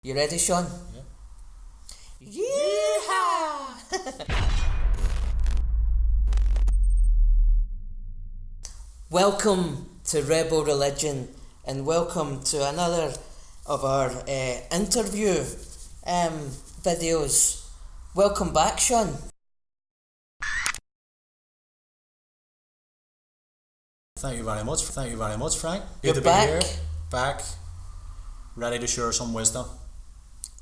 You ready, Sean? Yeah. Yeehaw! Welcome to Rebel Religion, and welcome to another of our interview videos. Welcome back, Sean. Thank you very much. Thank you very much, Frank. You're Good to back. be here. Back. Ready to share some wisdom.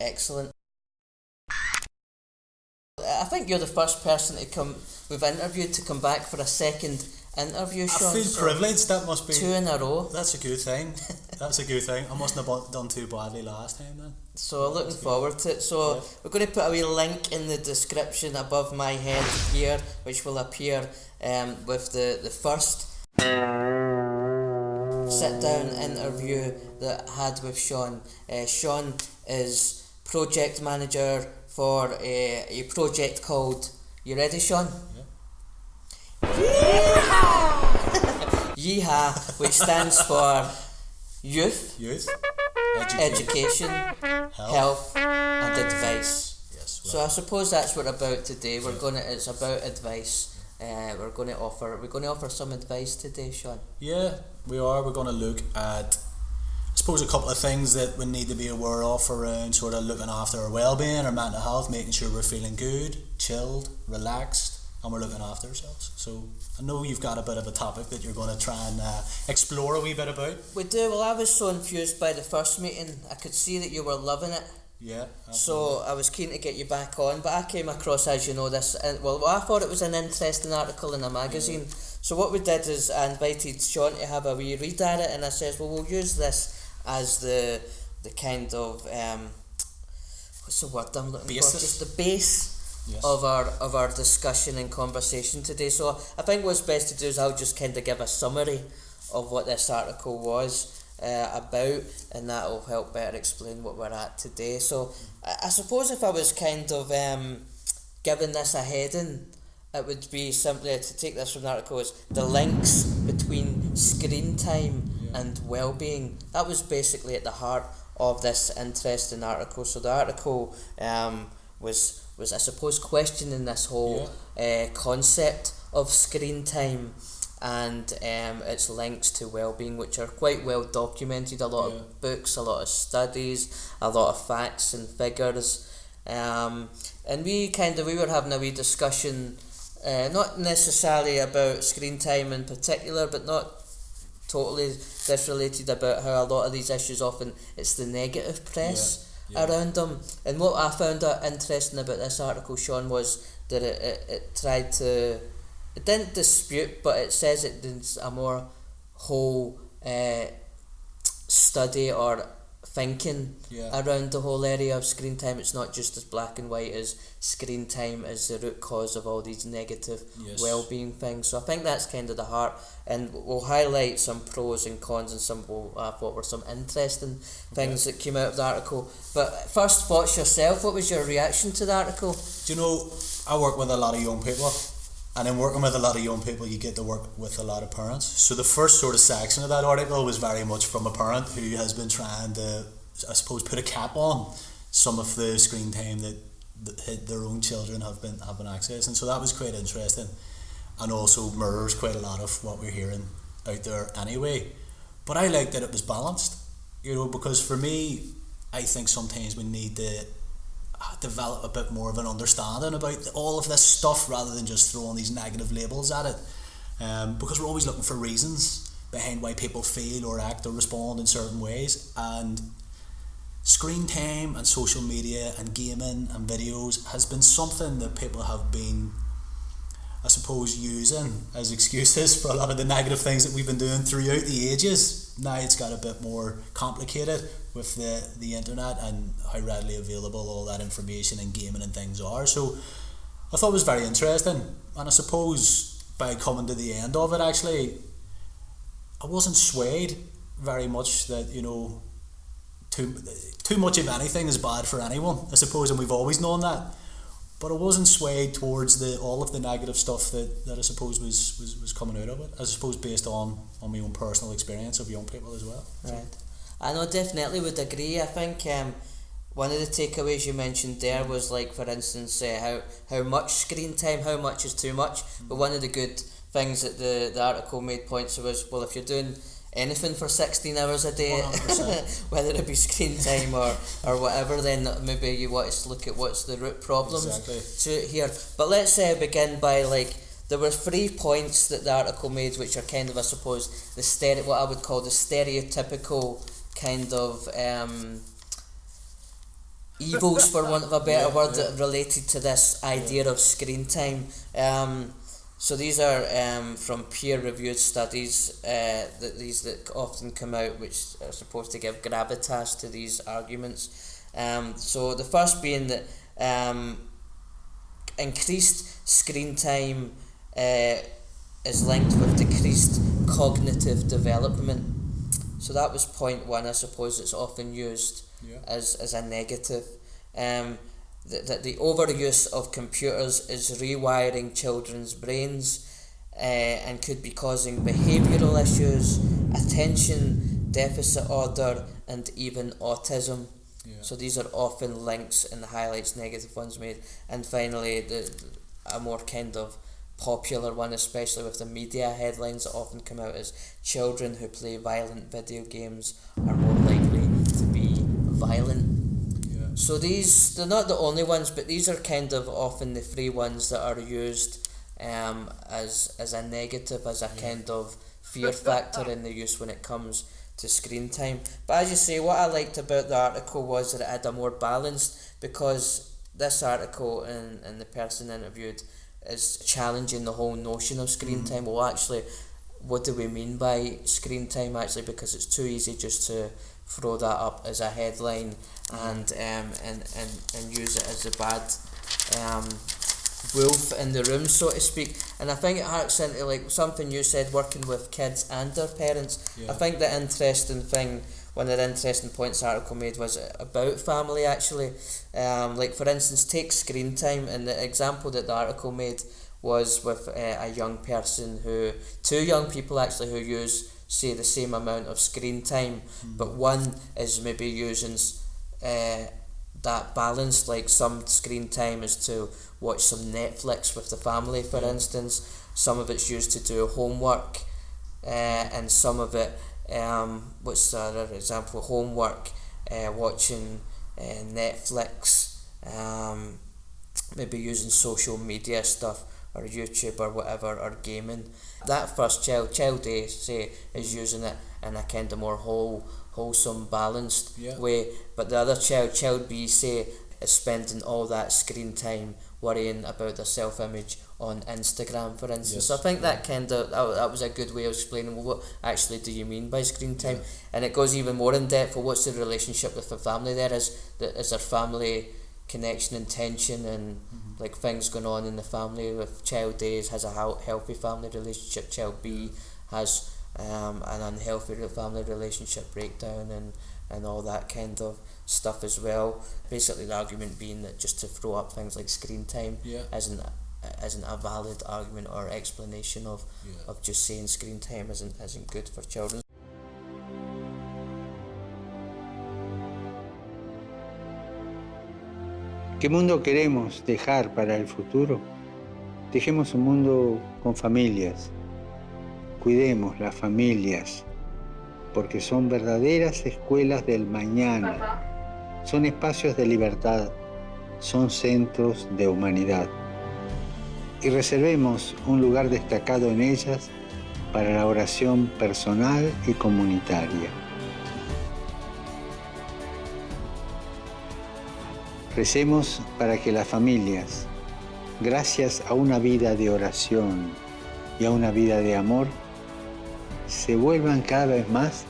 Excellent. I think you're the first person we've interviewed to come back for a second interview, Sean. I feel privileged. That must be 2 in a row. That's a good thing. That's a good thing. I mustn't have done too badly last time then. So looking forward to it. So Yeah. we're going to put a wee link in the description above my head here, which will appear with the first sit down interview that I had with Sean. Sean is project manager for a project called, you ready, Sean? Yeah. Yeehaw! Yeehaw, which stands for Youth, Youth. Education, Health and Advice. Yes. So I suppose that's what we're about today. It's about advice. We're going to offer some advice today, Sean. Yeah, we are. We're going to look at, I suppose, a couple of things that we need to be aware of around sort of looking after our well-being, our mental health, making sure we're feeling good, chilled, relaxed, and we're looking after ourselves. So I know you've got a bit of a topic that you're going to try and explore a wee bit about. We do. Well, I was so infused by the first meeting. I could see that you were loving it. Yeah. So I was keen to get you back on, but I came across, as you know, this. Well, I thought it was an interesting article in a magazine. Yeah. So what we did is I invited Sean to have a wee read at it, and I says, well, we'll use this as the kind of what's the word I'm looking Basis. for? Just the base. Yes. of our discussion and conversation today. So I think what's best to do is I'll just kind of give a summary of what this article was about, and that will help better explain what we're at today. So I suppose if I was kind of giving this a heading, it would be simply, to take this from the article, is the links between screen time and well-being. That was basically at the heart of this interesting article. So the article was I suppose questioning this whole concept of screen time and its links to well-being, which are quite well documented. A lot of books, a lot of studies, a lot of facts and figures, and we were having a wee discussion, not necessarily about screen time in particular, but not totally disrelated, about how a lot of these issues often it's the negative press around them. And what I found interesting about this article, Sean, was that it tried to, it didn't dispute, but it says it did a more whole study or thinking around the whole area of screen time. It's not just as black and white as screen time is the root cause of all these negative well-being things. So I think that's kind of the heart, and we'll highlight some pros and cons and some what were some interesting things that came out of the article. But first, thoughts yourself. What was your reaction to the article? Do you know, I work with a lot of young people, and in working with a lot of young people you get to work with a lot of parents. So the first sort of section of that article was very much from a parent who has been trying to, I suppose, put a cap on some of the screen time that their own children have been accessing. So that was quite interesting, and also mirrors quite a lot of what we're hearing out there anyway. But I liked that it was balanced, because for me, I think sometimes we need to develop a bit more of an understanding about all of this stuff rather than just throwing these negative labels at it, because we're always looking for reasons behind why people feel or act or respond in certain ways. And screen time and social media and gaming and videos has been something that people have been, I suppose, using as excuses for a lot of the negative things that we've been doing throughout the ages. Now it's got a bit more complicated with the internet and how readily available all that information and gaming and things are. So I thought it was very interesting, and I suppose by coming to the end of it, actually, I wasn't swayed very much that, too much of anything is bad for anyone, I suppose, and we've always known that. But I wasn't swayed towards all of the negative stuff that I suppose was coming out of it, I suppose, based on my own personal experience of young people as well. Right. I know, definitely would agree. I think one of the takeaways you mentioned there was, like, for instance, how much screen time, how much is too much. But one of the good things that the article made points of was, well, if you're doing anything for 16 hours a day, 100%. whether it be screen time or whatever, then maybe you want to look at what's the root problems to it here. But let's begin by, like, there were 3 points that the article made, which are kind of, I suppose, what I would call the stereotypical kind of evils, for want of a better word, that related to this idea of screen time. So these are from peer-reviewed studies that often come out, which are supposed to give gravitas to these arguments. So the first being that increased screen time is linked with decreased cognitive development. So that was point 1. I suppose it's often used as a negative. That the overuse of computers is rewiring children's brains and could be causing behavioural issues, attention deficit disorder, and even autism. So these are often links and highlights negative ones made. And finally, a more kind of popular one, especially with the media headlines that often come out, is children who play violent video games are more likely to be violent. So they're not the only ones, but these are kind of often the 3 ones that are used as a negative, as a kind of fear factor in the use when it comes to screen time. But as you say, what I liked about the article was that it had a more balanced, because this article and the person interviewed is challenging the whole notion of screen time. Well, actually, what do we mean by screen time, actually, because it's too easy just to throw that up as a headline and use it as a bad wolf in the room, so to speak. And I think it harks into, like, something you said, working with kids and their parents. I think the interesting thing, one of the interesting points the article made was about family, actually. Like, for instance, take screen time, and the example that the article made was with a young person two young people actually, who use, say, the same amount of screen time, but one is maybe using that balance, like some screen time is to watch some Netflix with the family, for instance. Some of it's used to do homework, and some of it, what's the other example? Homework, watching Netflix, maybe using social media stuff, or YouTube or whatever, or gaming. That first child A, say, is using it in a kind of more wholesome, balanced way, but the other child B, say, is spending all that screen time worrying about their self-image on Instagram, for instance. So I think that was a good way of explaining, well, what actually do you mean by screen time, and it goes even more in depth. Well, what's the relationship with the family there? Is there family connection and tension, and like things going on in the family? With child A has a healthy family relationship, child B has an unhealthy family relationship breakdown, and all that kind of stuff as well. Basically, the argument being that just to throw up things like screen time isn't a valid argument or explanation of just saying screen time isn't good for children. ¿Qué mundo queremos dejar para el futuro? Dejemos un mundo con familias. Cuidemos las familias, porque son verdaderas escuelas del mañana. Son espacios de libertad, son centros de humanidad. Y reservemos un lugar destacado en ellas para la oración personal y comunitaria. Recemos para que las familias, gracias a una vida de oración y a una vida de amor, se vuelvan cada vez más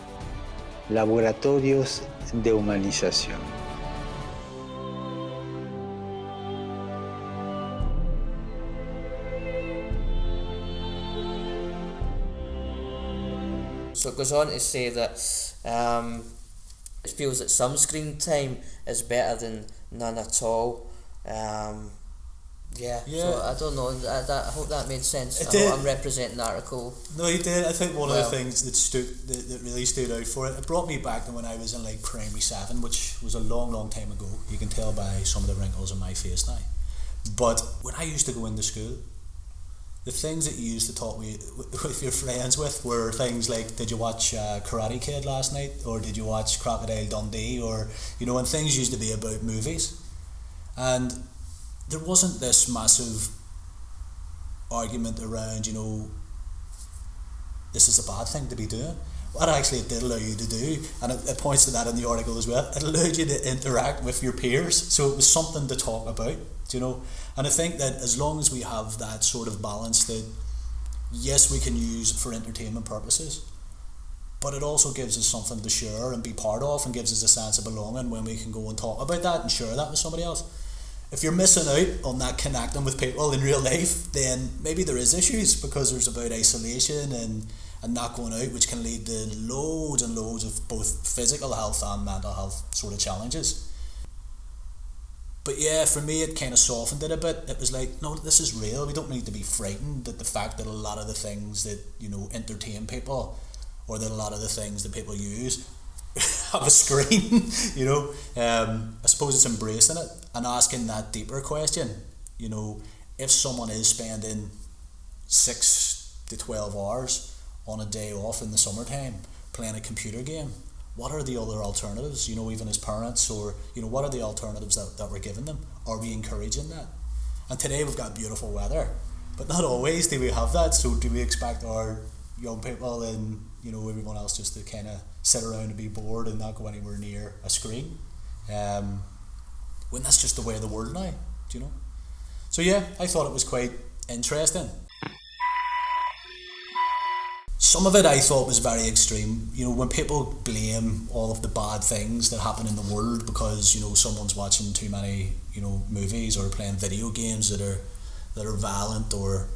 laboratorios de humanización. So it goes on to say that it feels that some screen time is better than none at all. Yeah, Yeah. so I don't know, I hope that made sense. It I did. hope I'm representing the article. No, he did. I think one of Well. the things that really stood out for it, it brought me back to when I was in like primary 7, which was a long time ago. You can tell by some of the wrinkles on my face now. But when I used to go into school, the things that you used to talk with your friends with were things like, did you watch Karate Kid last night, or did you watch Crocodile Dundee, or and things used to be about movies, and there wasn't this massive argument around this is a bad thing to be doing. What actually it did allow you to do, and it points to that in the article as well, it allowed you to interact with your peers, so it was something to talk about, and I think that as long as we have that sort of balance, that yes, we can use it for entertainment purposes, but it also gives us something to share and be part of, and gives us a sense of belonging when we can go and talk about that and share that with somebody else. If you're missing out on that connecting with people in real life, then maybe there is issues, because there's about isolation and not going out, which can lead to loads and loads of both physical health and mental health sort of challenges. But yeah, for me it kind of softened it a bit. It was like, no, this is real. We don't need to be frightened at the fact that a lot of the things that entertain people, or that a lot of the things that people use have a screen. I suppose it's embracing it and asking that deeper question. If someone is spending 6 to 12 hours on a day off in the summertime playing a computer game, what are the other alternatives, even as parents, or what are the alternatives that we're giving them? Are we encouraging that? And today we've got beautiful weather, but not always do we have that. So do we expect our young people and everyone else just to kind of sit around and be bored and not go anywhere near a screen, when that's just the way of the world now, So yeah, I thought it was quite interesting. Some of it I thought was very extreme. When people blame all of the bad things that happen in the world because someone's watching too many movies or playing video games that are violent, or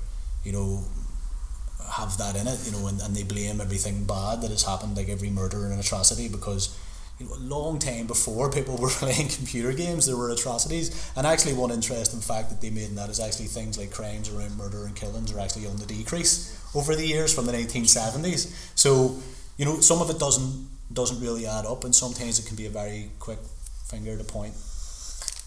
have that in it, and they blame everything bad that has happened, like every murder and atrocity, because a long time before people were playing computer games, there were atrocities. And actually one interesting fact that they made in that is actually things like crimes around murder and killings are actually on the decrease over the years from the 1970s. So some of it doesn't really add up, and sometimes it can be a very quick finger to point.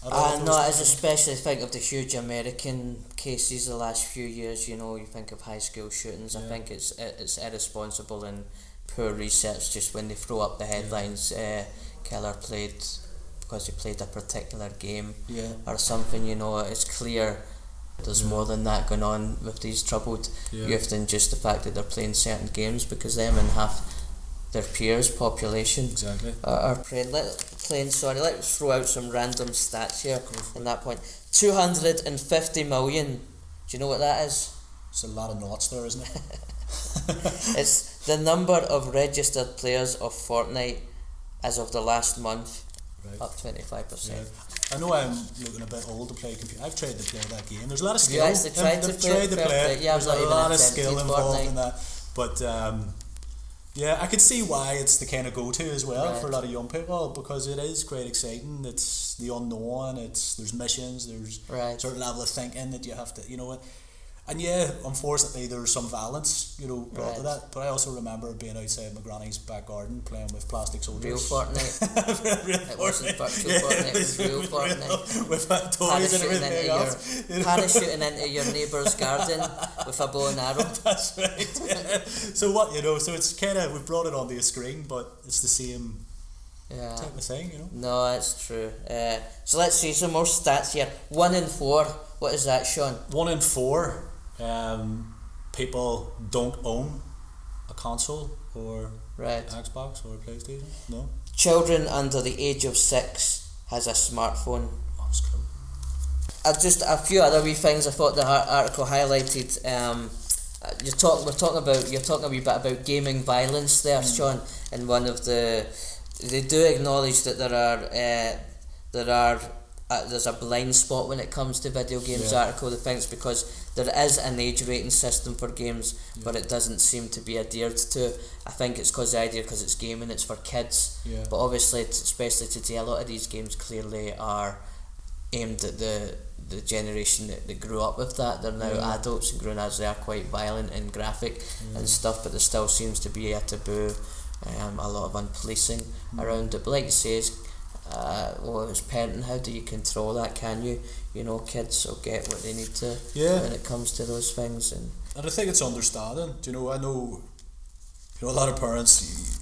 No, I especially think of the huge American cases the last few years. You think of high school shootings. Yeah. I think it's irresponsible and poor research just when they throw up the headlines. Killer played because he played a particular game, or something. It's clear there's more than that going on with these troubled youth than just the fact that they're playing certain games, because them and half their peers population are playing. Let's throw out some random stats here on that point. 250 million. Do you know what that is? It's a lot of knots there, isn't it? It's the number of registered players of Fortnite as of the last month, up 25%. Yeah. I know I'm looking a bit old to play computer. I've tried to play that game. There's a lot of skill. You actually tried to play it? Yeah, there's a lot of skill involved in that. But yeah, I could see why it's the kind of go-to as well for a lot of young people, because it is quite exciting. It's the unknown. There's missions. There's a certain level of thinking that you have to, And yeah, unfortunately there's some violence, brought to that. But I also remember being outside my granny's back garden playing with plastic soldiers. Real Fortnite. Real It wasn't virtual Fortnite, it was real Fortnite. With toys and everything else. Parachuting into your neighbour's garden with a bow and arrow. That's right. Yeah. So what, so it's kind of, we've brought it onto a screen, but it's the same type of thing, No, that's true. So let's see some more stats here. 1 in 4. What is that, Sean? 1 in 4. People don't own a console or Xbox or a PlayStation. No. Children under the age of 6 has a smartphone. Oh, that's cool. Just a few other wee things I thought the article highlighted. You're talking a wee bit about gaming violence there, Sean. And they do acknowledge that there's a blind spot when it comes to video games. Article, the things, because there is an age rating system for games, but it doesn't seem to be adhered to. I think it's because it's gaming, it's for kids. But obviously, especially today, a lot of these games clearly are aimed at the generation that grew up with that. They're now adults and grown as they are quite violent and graphic and stuff, but there still seems to be a taboo, a lot of unpolicing around it. But like you say, it's parenting. How do you control that? Can you? You know, kids will get what they need to when it comes to those things, and I think it's understanding. Do you know? I know, a lot of parents.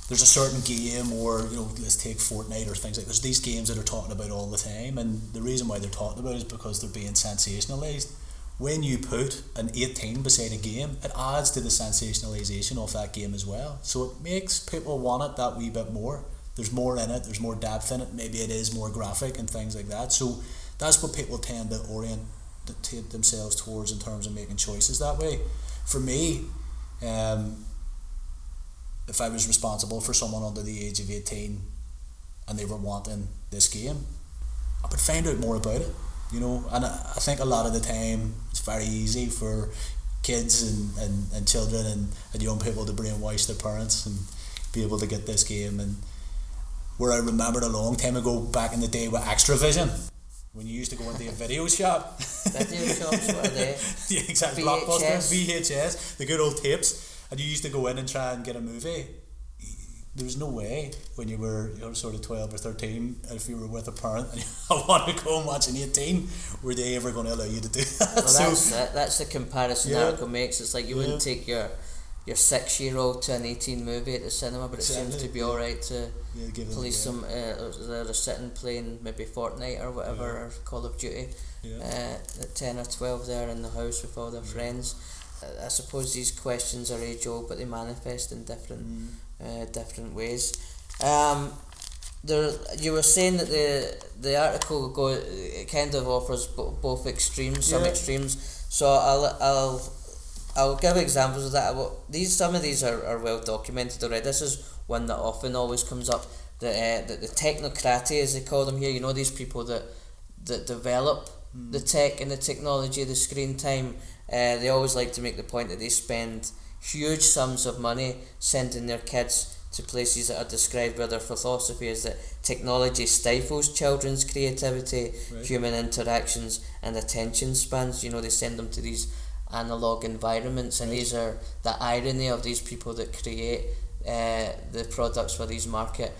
There's a certain game, or let's take Fortnite or things like. There's these games that are talking about all the time, and the reason why they're talking about it is because they're being sensationalized. When you put an 18 beside a game, it adds to the sensationalization of that game as well. So it makes people want it that wee bit more. There's more in it, there's more depth in it, maybe it is more graphic and things like that. So that's what people tend to orientate themselves towards in terms of making choices that way. For me, if I was responsible for someone under the age of 18 and they were wanting this game, I would find out more about it, and I think a lot of the time it's very easy for kids and children and young people to brainwash their parents and be able to get this game. And where I remembered a long time ago, back in the day with Extravision, when you used to go into a video shop. Video shops, what are they? Yeah, exactly. Blockbuster, VHS, the good old tapes, and you used to go in and try and get a movie. There was no way when you were sort of 12 or 13, if you were with a parent and I want to go and watch an 18, were they ever going to allow you to do that? Well, that's the comparison the article makes. It's like you wouldn't take your 6-year-old to an 18 movie at the cinema, but it seems to be alright to police them. They're sitting playing maybe Fortnite or whatever, or Call of Duty at 10 or 12 there in the house with all their friends. I suppose these questions are age old, but they manifest in different ways. You were saying that the article it kind of offers both extremes, some extremes. So I'll give examples of that. Some of these are well documented already. This is one that often always comes up. The technocracy, as they call them here. These people that develop the tech and the technology, the screen time. They always like to make the point that they spend huge sums of money sending their kids to places that are described where their philosophy is that technology stifles children's creativity, human interactions and attention spans. They send them to these analog environments, and these are the irony of these people that create the products for these market.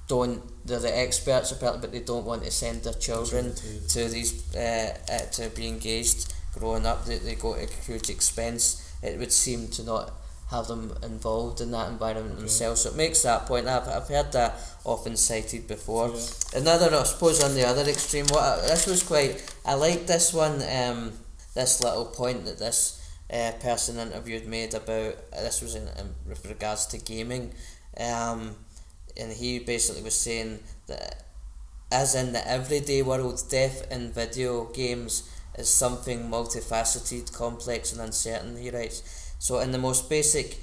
They're the experts apparently, but they don't want to send their children to these to be engaged growing up. They go to a huge expense, it would seem, to not have them involved in that environment themselves. So it makes that point. I've heard that often cited before. Another, I suppose, on the other extreme, I like this one, this little point that this person interviewed made about, this was in with regards to gaming, and he basically was saying that, as in the everyday world, death in video games is something multifaceted, complex and uncertain, he writes. So in the most basic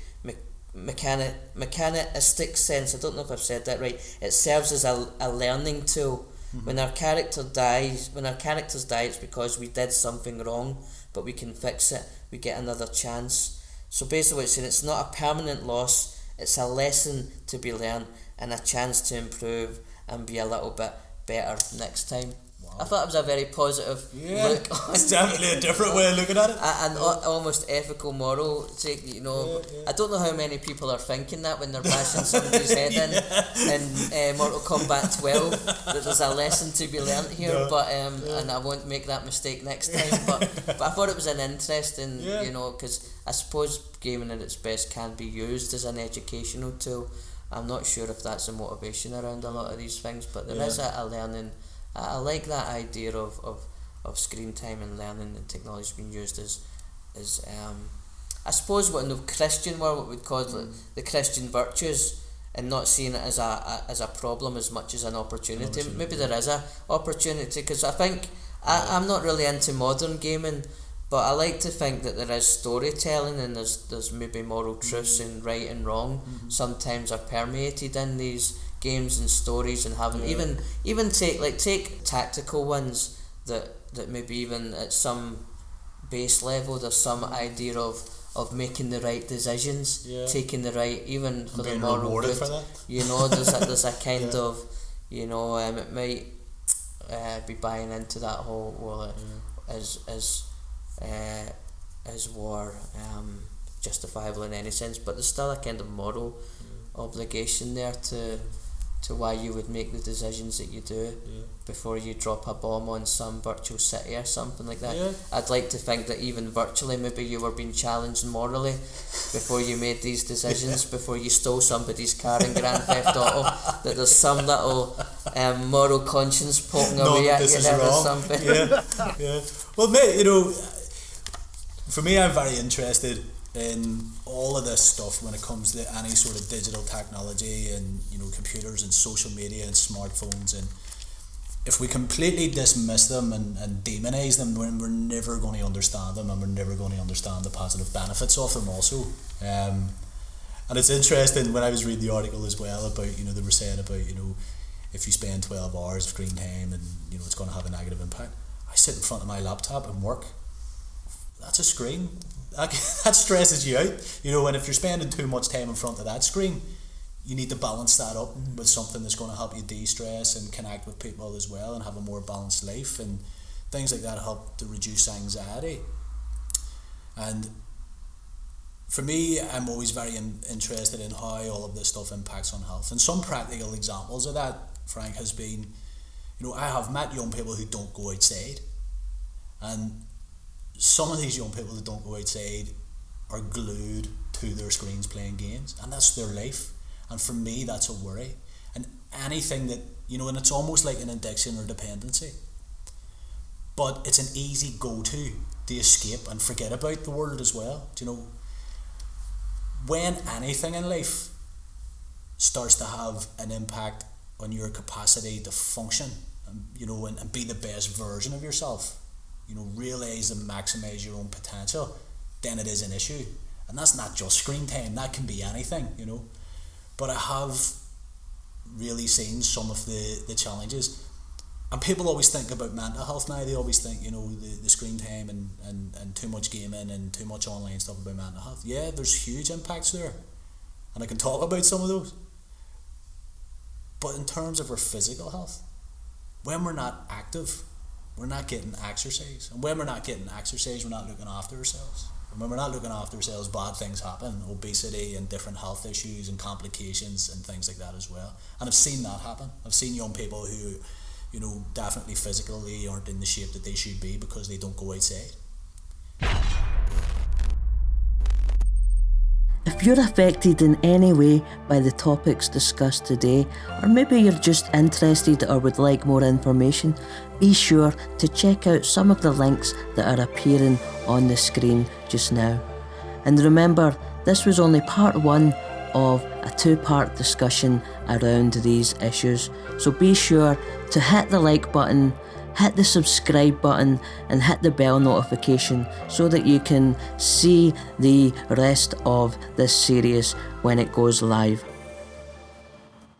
mechanistic sense, I don't know if I've said that right, it serves as a learning tool. When our characters die, it's because we did something wrong, but we can fix it, we get another chance. So basically what it's saying, it's not a permanent loss, it's a lesson to be learned and a chance to improve and be a little bit better next time. Wow. I thought it was a very positive look on it's definitely a different way of looking at it. An almost ethical, moral take, I don't know how many people are thinking that when they're bashing somebody's head in Mortal Kombat 12, that there's a lesson to be learnt here, but and I won't make that mistake next time, but I thought it was an interesting, because I suppose gaming at its best can be used as an educational tool. I'm not sure if that's a motivation around a lot of these things, but there is a learning. I like that idea of screen time and learning and technology being used as I suppose what in the Christian world what we'd call the Christian virtues, and not seeing it as a problem as much as an opportunity. Maybe there is a opportunity, because I think I'm not really into modern gaming, but I like to think that there is storytelling and there's maybe moral truths and right and wrong sometimes are permeated in these games and stories, and having even take tactical ones that maybe even at some base level there's some idea of making the right decisions, taking the right, even for the moral good. There's a kind of You know, it might be buying into that whole, well, is war justifiable in any sense, but there's still a kind of moral obligation there to why you would make the decisions that you do before you drop a bomb on some virtual city or something like that. I'd like to think that even virtually maybe you were being challenged morally before you made these decisions, before you stole somebody's car in Grand Theft Auto, that there's some little moral conscience poking away at you there or something. Yeah. Well, mate, you know, for me, I'm very interested in all of this stuff when it comes to any sort of digital technology and, you know, computers and social media and smartphones, and if we completely dismiss them and demonize them, we're never going to understand them, and we're never going to understand the positive benefits of them also. And it's interesting, when I was reading the article as well about, you know, they were saying about, you know, if you spend 12 hours of screen time and, you know, it's going to have a negative impact. I sit in front of my laptop and work. That's a screen. That stresses you out, you know, and if you're spending too much time in front of that screen, you need to balance that up with something that's going to help you de-stress and connect with people as well and have a more balanced life, and things like that help to reduce anxiety. And for me, I'm always very interested in how all of this stuff impacts on health, and some practical examples of that, Frank, has been, you know, I have met young people who don't go outside, and some of these young people that don't go outside are glued to their screens playing games, and that's their life. And for me, that's a worry. And anything that, you know, and it's almost like an addiction or dependency, but it's an easy go-to to escape and forget about the world as well. Do you know, when anything in life starts to have an impact on your capacity to function, you know, and be the best version of yourself, you know, realise and maximise your own potential, then it is an issue. And that's not just screen time, that can be anything, you know. But I have really seen some of the challenges. And people always think about mental health now, they always think, you know, the screen time and too much gaming and too much online stuff about mental health. Yeah, there's huge impacts there, and I can talk about some of those. But in terms of our physical health, when we're not active, we're not getting exercise. And when we're not getting exercise, we're not looking after ourselves. And when we're not looking after ourselves, bad things happen. Obesity and different health issues and complications and things like that as well. And I've seen that happen. I've seen young people who, you know, definitely physically aren't in the shape that they should be because they don't go outside. If you're affected in any way by the topics discussed today, or maybe you're just interested or would like more information, be sure to check out some of the links that are appearing on the screen just now. And remember, this was only part one of a two-part discussion around these issues, so be sure to hit the like button, hit the subscribe button, and hit the bell notification so that you can see the rest of this series when it goes live.